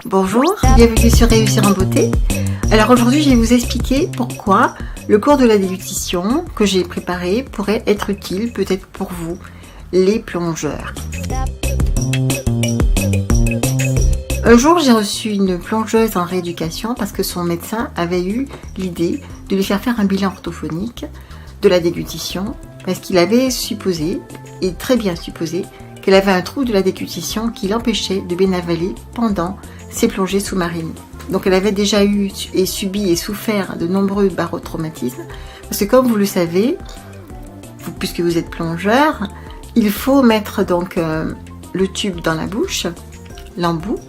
Bonjour, bienvenue sur Réussir en beauté. Alors aujourd'hui je vais vous expliquer pourquoi le cours de la déglutition que j'ai préparé pourrait être utile peut-être pour vous, les plongeurs. Un jour j'ai reçu une plongeuse en rééducation parce que son médecin avait eu l'idée de lui faire un bilan orthophonique de la déglutition parce qu'il avait supposé, et très bien supposé, qu'elle avait un trou de la déglutition qui l'empêchait de bien avaler pendant ses plongées sous-marines. Donc elle avait déjà eu et subi et souffert de nombreux barotraumatismes parce que comme vous le savez, puisque vous êtes plongeur, il faut mettre donc le tube dans la bouche, l'embout,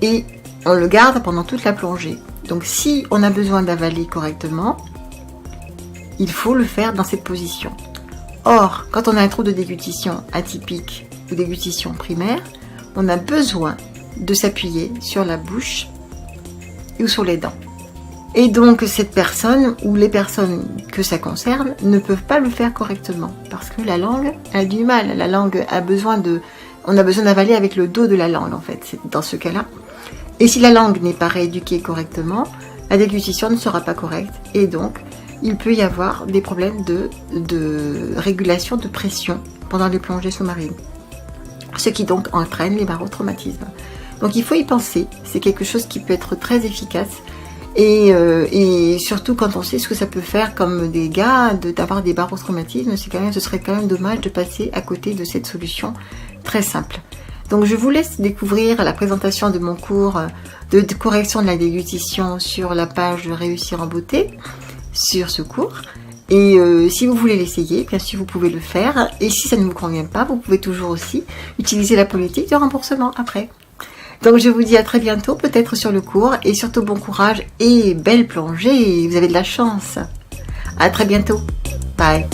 et on le garde pendant toute la plongée. Donc si on a besoin d'avaler correctement, il faut le faire dans cette position. Or, quand on a un trou de déglutition atypique ou déglutition primaire, on a besoin de s'appuyer sur la bouche ou sur les dents. Et donc cette personne ou les personnes que ça concerne ne peuvent pas le faire correctement parce que la langue a du mal. La langue a besoin on a besoin d'avaler avec le dos de la langue en fait, c'est dans ce cas-là. Et si la langue n'est pas rééduquée correctement, la déglutition ne sera pas correcte et donc il peut y avoir des problèmes de régulation de pression pendant les plongées sous-marines. Ce qui donc entraîne les barotraumatismes. Donc il faut y penser, c'est quelque chose qui peut être très efficace et surtout quand on sait ce que ça peut faire comme dégâts d'avoir des barotraumatismes, ce serait quand même dommage de passer à côté de cette solution très simple. Donc je vous laisse découvrir la présentation de mon cours de correction de la déglutition sur la page Réussir en beauté, sur ce cours. Et si vous voulez l'essayer, bien sûr vous pouvez le faire. Et si ça ne vous convient pas, vous pouvez toujours aussi utiliser la politique de remboursement après. Donc je vous dis à très bientôt, peut-être sur le cours. Et surtout bon courage et belle plongée. Vous avez de la chance. À très bientôt. Bye.